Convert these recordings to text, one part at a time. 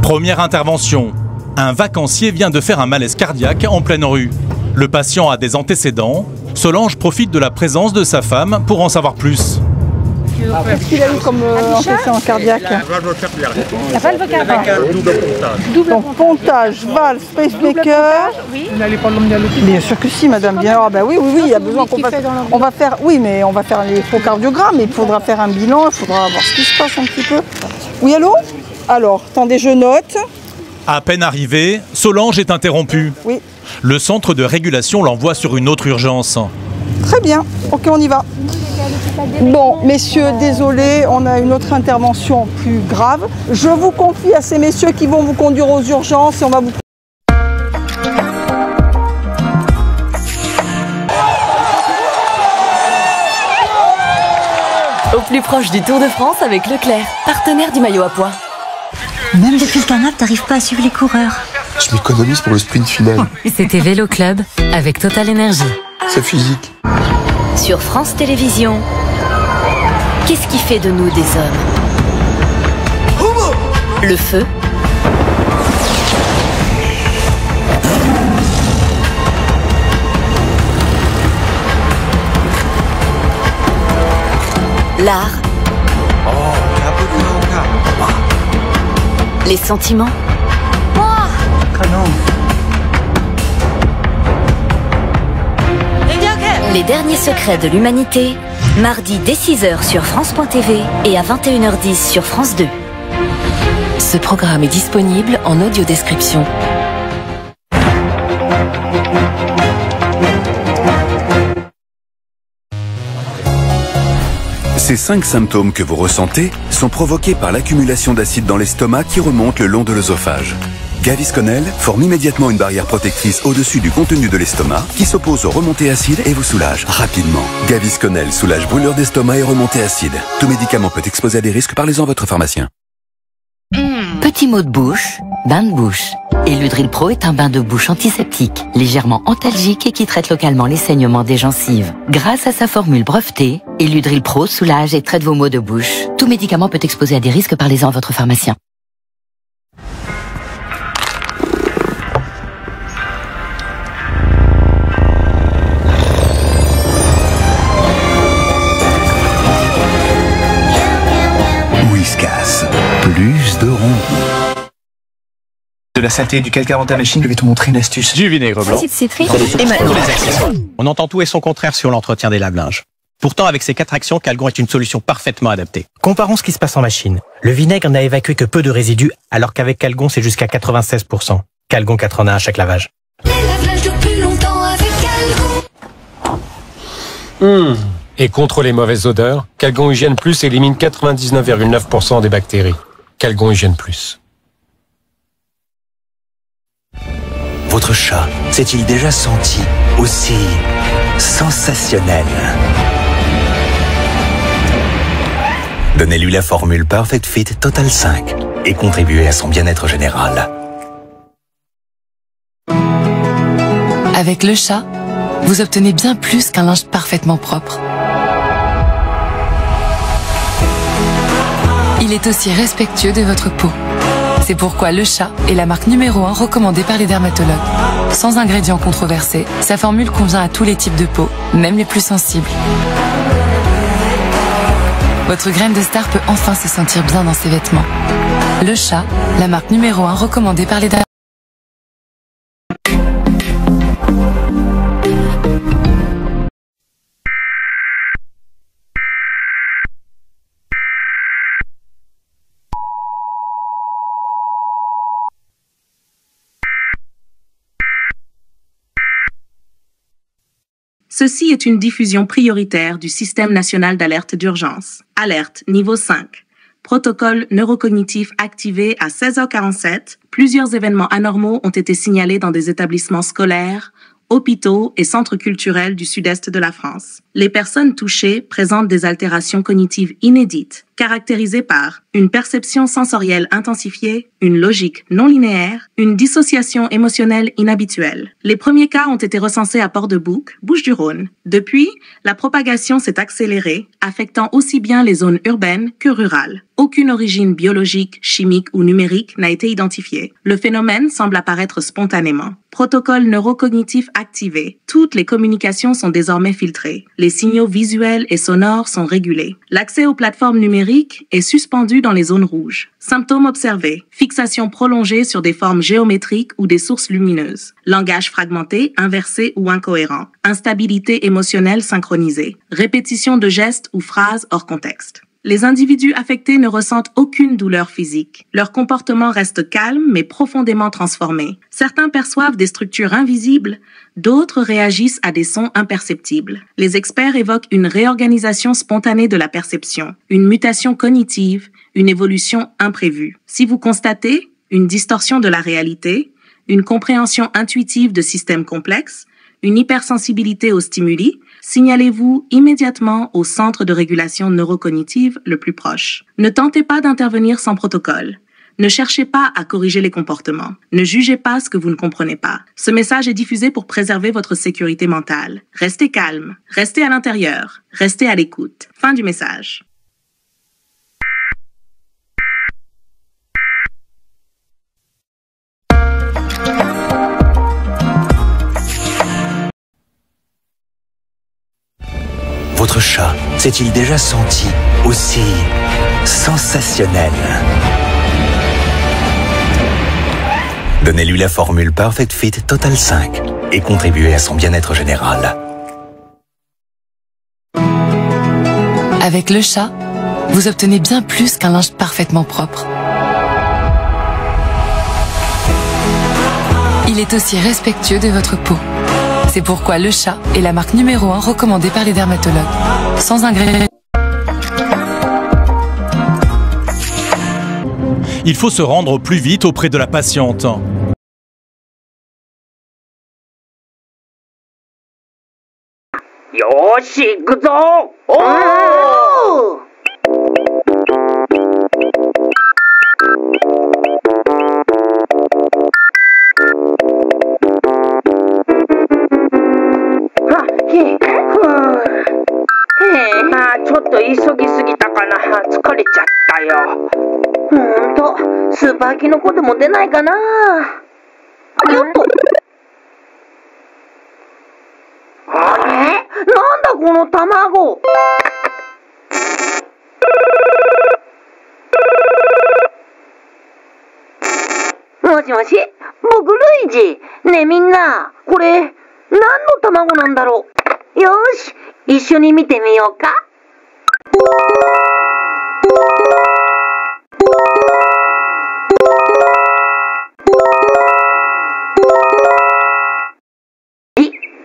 Première intervention. Un vacancier vient de faire un malaise cardiaque en pleine rue. Le patient a des antécédents. Solange profite de la présence de sa femme pour en savoir plus. Qu'est-ce qu'il a eu comme antécédent cardiaque? La valve capillaire. La valve capillaire. Avec un double pontage. Donc pontage, valve, pacemaker. Oui. Vous n'allez pas l'emmener à l'hôpital? Bien sûr que si, madame. Bien, ah, bah oui, il y a besoin qu'on fasse. On va faire, oui, mais on va faire l'électrocardiogramme. Il faudra faire un bilan. Il faudra voir ce qui se passe un petit peu. Oui, allô? Alors, attendez, je note. À peine arrivée, Solange est interrompue. Oui. Le centre de régulation l'envoie sur une autre urgence. Très bien. Ok, on y va. Bon, messieurs, désolé, on a une autre intervention plus grave. Je vous confie à ces messieurs qui vont vous conduire aux urgences et on va vous... Au plus proche du Tour de France avec Leclerc, partenaire du maillot à pois. Même depuis le canapé, t'arrives pas à suivre les coureurs. Je m'économise pour le sprint final. C'était Vélo Club avec Total Énergie. C'est physique. Sur France Télévisions, qu'est-ce qui fait de nous des hommes? Le feu, l'art, les sentiments, les derniers secrets de l'humanité, mardi dès 6h sur France.tv et à 21h10 sur France 2. Ce programme est disponible en audio-description. Ces 5 symptômes que vous ressentez sont provoqués par l'accumulation d'acide dans l'estomac qui remonte le long de l'œsophage. Gavisconel forme immédiatement une barrière protectrice au-dessus du contenu de l'estomac qui s'oppose aux remontées acides et vous soulage rapidement. Gavisconel soulage brûlure d'estomac et remontées acides. Tout médicament peut exposer à des risques, parlez-en à votre pharmacien. Petit mot de bouche, bain de bouche. Eludril Pro est un bain de bouche antiseptique, légèrement antalgique et qui traite localement les saignements des gencives. Grâce à sa formule brevetée, Eludril Pro soulage et traite vos maux de bouche. Tout médicament peut exposer à des risques, parlez-en à votre pharmacien. Whiskas, plus de rond. De la synthé du calcaire dans ta machine, je vais te montrer une astuce. Du vinaigre blanc. Et maintenant, On entend tout et son contraire sur l'entretien des lave-linges. Pourtant, avec ces 4 actions, Calgon est une solution parfaitement adaptée. Comparons ce qui se passe en machine. Le vinaigre n'a évacué que peu de résidus, alors qu'avec Calgon, c'est jusqu'à 96%. Calgon 4 en 1 à chaque lavage. Et contre les mauvaises odeurs, Calgon Hygiène Plus élimine 99,9% des bactéries. Calgon Hygiène Plus. Votre chat s'est-il déjà senti aussi sensationnel? Donnez-lui la formule Perfect Fit Total 5 et contribuez à son bien-être général. avec le chat, vous obtenez bien plus qu'un linge parfaitement propre. Il est aussi respectueux de votre peau. C'est pourquoi le chat est la marque numéro 1 recommandée par les dermatologues. Sans ingrédients controversés, sa formule convient à tous les types de peau, même les plus sensibles. Votre graine de star peut enfin se sentir bien dans ses vêtements. Le chat, la marque numéro 1 recommandée par les dermatologues. Ceci est une diffusion prioritaire du Système national d'alerte d'urgence. Alerte niveau 5. Protocole neurocognitif activé à 16h47. Plusieurs événements anormaux ont été signalés dans des établissements scolaires, hôpitaux et centres culturels du sud-est de la France. Les personnes touchées présentent des altérations cognitives inédites, caractérisée par une perception sensorielle intensifiée, une logique non linéaire, une dissociation émotionnelle inhabituelle. Les premiers cas ont été recensés à Port-de-Bouc, Bouches-du-Rhône. Depuis, la propagation s'est accélérée, affectant aussi bien les zones urbaines que rurales. Aucune origine biologique, chimique ou numérique n'a été identifiée. Le phénomène semble apparaître spontanément. Protocole neurocognitif activé. Toutes les communications sont désormais filtrées. Les signaux visuels et sonores sont régulés. L'accès aux plateformes numériques est suspendu dans les zones rouges. Symptômes observés. Fixation prolongée sur des formes géométriques ou des sources lumineuses. Langage fragmenté, inversé ou incohérent. Instabilité émotionnelle synchronisée. Répétition de gestes ou phrases hors contexte. Les individus affectés ne ressentent aucune douleur physique. Leur comportement reste calme mais profondément transformé. Certains perçoivent des structures invisibles, d'autres réagissent à des sons imperceptibles. Les experts évoquent une réorganisation spontanée de la perception, une mutation cognitive, une évolution imprévue. Si vous constatez une distorsion de la réalité, une compréhension intuitive de systèmes complexes, une hypersensibilité aux stimuli, signalez-vous immédiatement au centre de régulation neurocognitive le plus proche. Ne tentez pas d'intervenir sans protocole. Ne cherchez pas à corriger les comportements. Ne jugez pas ce que vous ne comprenez pas. Ce message est diffusé pour préserver votre sécurité mentale. Restez calme. Restez à l'intérieur. Restez à l'écoute. Fin du message. Votre chat s'est-il déjà senti aussi sensationnel? Donnez-lui la formule Perfect Fit Total 5 et contribuez à son bien-être général. Avec le chat, vous obtenez bien plus qu'un linge parfaitement propre. Il est aussi respectueux de votre peau. C'est pourquoi le chat est la marque numéro 1 recommandée par les dermatologues. Sans ingrédients. Il faut se rendre au plus vite auprès de la patiente. Yoshi, go! Oh!ちょっと急ぎすぎたかな。疲れちゃったよ。ほんと、スーパーキノコでも出ないかな。よっと。あれ？なんだこの卵。もしもし、僕ルイージ。ねえみんな、これ、何の卵なんだろう。よーし、一緒に見てみようか。わ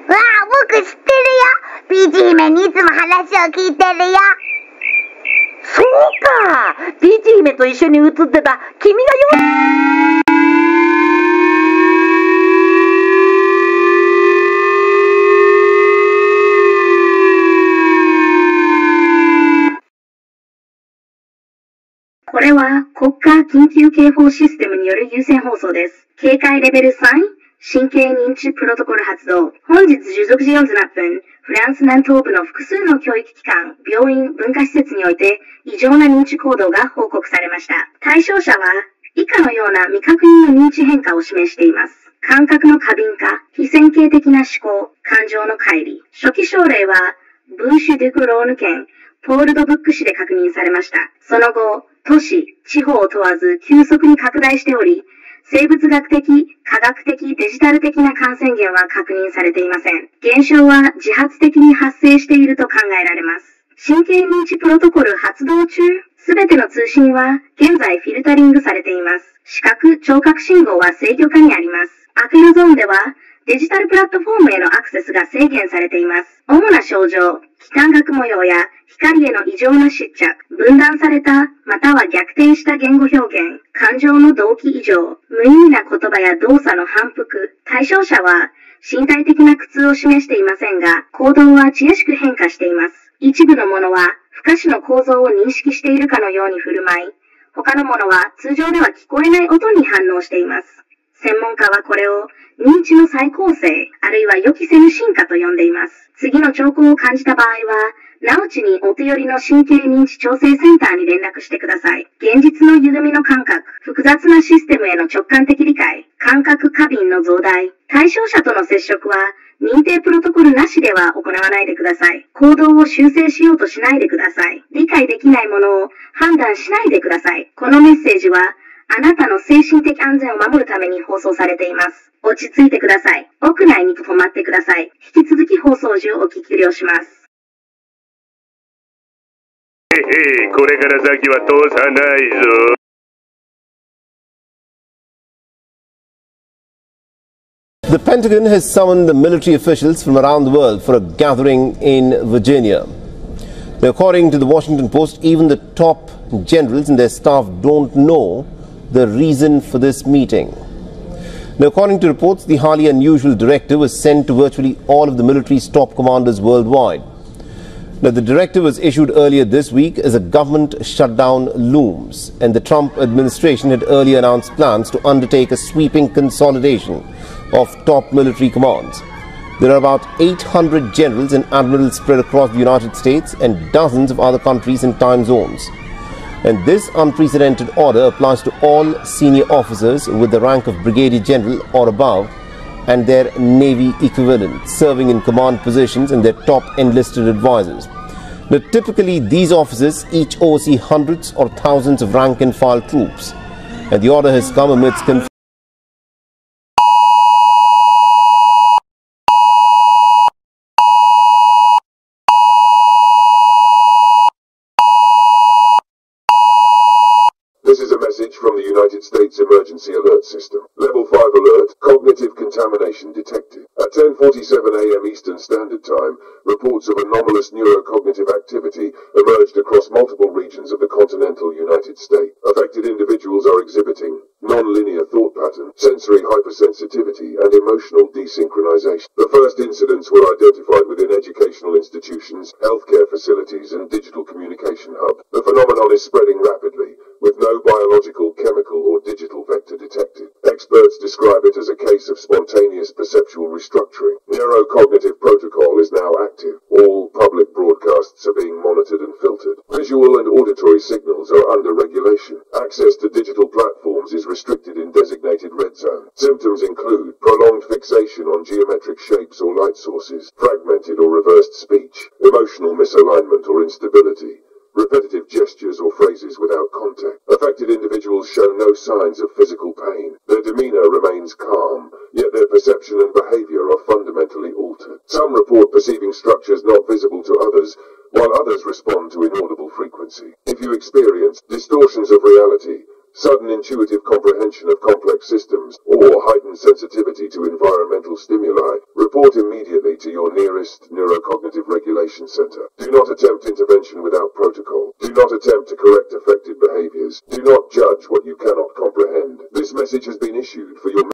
あ、僕知ってるよ。ピーチ姫にいつも話を聞いてるよ。そうか、ピーチ姫と一緒に映ってた君がよ。これは国家緊急警報システムによる優先放送です。警戒レベル3、神経認知プロトコル発動。本日16時47分、フランス南東部の複数の教育機関、病院、文化施設において異常な認知行動が報告されました。対象者は以下のような未確認の認知変化を示しています。感覚の過敏化、非線形的な思考、感情の乖離。初期症例は、ブーシュ・デュクローヌ県、ポールドブック市で確認されました。その後、都市、地方を問わず急速に拡大しており、生物学的、科学的、デジタル的な感染源は確認されていません。現象は自発的に発生していると考えられます。神経認知プロトコル発動中、すべての通信は現在フィルタリングされています。視覚、聴覚信号は制御下にあります。アクリルゾーンでは、デジタルプラットフォームへのアクセスが制限されています。主な症状、気管覚模様や光への異常な失着、分断された、または逆転した言語表現、感情の動機異常、無意味な言葉や動作の反復、対象者は身体的な苦痛を示していませんが、行動は著しく変化しています。一部のものは不可視の構造を認識しているかのように振る舞い、他のものは通常では聞こえない音に反応しています。専門家はこれを認知の再構成、あるいは予期せぬ進化と呼んでいます。次の兆候を感じた場合は、直ちにお手寄りの神経認知調整センターに連絡してください。現実の緩みの感覚、複雑なシステムへの直感的理解、感覚過敏の増大、対象者との接触は、認定プロトコルなしでは行わないでください。行動を修正しようとしないでください。理解できないものを判断しないでください。このメッセージは、あなたの精神的安全を守るために放送されています。落ち着いてください。屋内に止まってください。引き続き放送時をお聞き了します。これから先は通さないぞ。The Pentagon has summoned military officials from around the world for a gathering in Virginia. Now, according to the Washington Post, even the top generals and their staff don't know the reason for this meeting. Now, according to reports, the highly unusual directive was sent to virtually all of the military's top commanders worldwide. Now, the directive was issued earlier this week as a government shutdown looms, and the Trump administration had earlier announced plans to undertake a sweeping consolidation of top military commands. There are about 800 generals and admirals spread across the United States and dozens of other countries and time zones. And this unprecedented order applies to all senior officers with the rank of brigadier general or above and their Navy equivalents serving in command positions and their top enlisted advisors. Now, typically, these officers each oversee hundreds or thousands of rank and file troops, and the order has come amidst This is a message from the United States Emergency Alert System. Level 5 alert, cognitive contamination detected. At 10:47 a.m. Eastern Standard Time, reports of anomalous neurocognitive activity emerged across multiple regions of the continental United States. Affected individuals are exhibiting non-linear thought pattern, sensory hypersensitivity, and emotional desynchronization. The first incidents were identified within educational institutions, healthcare facilities, and digital communication hubs. The phenomenon is spreading rapidly, with no biological, chemical, or digital vector detected. Experts describe it as a case of spontaneous perceptual restructuring. Neurocognitive protocol is now active. All public broadcasts are being monitored and filtered. Visual and auditory signals are under regulation. Access to digital platforms is restricted in designated red zones. Symptoms include prolonged fixation on geometric shapes or light sources, fragmented or reversed speech, emotional misalignment or instability, repetitive gestures or phrases without context. Affected individuals show no signs of physical pain. Their demeanor remains calm, yet their perception and behavior are fundamentally altered. Some report perceiving structures not visible to others, while others respond to inaudible frequency. If you experience distortions of reality, sudden intuitive comprehension of complex systems, or heightened sensitivity to environmental stimuli, report immediately to your nearest neurocognitive regulation center. Do not attempt intervention without protocol. Do not attempt to correct affected behaviors. Do not judge what you cannot comprehend. This message has been issued for your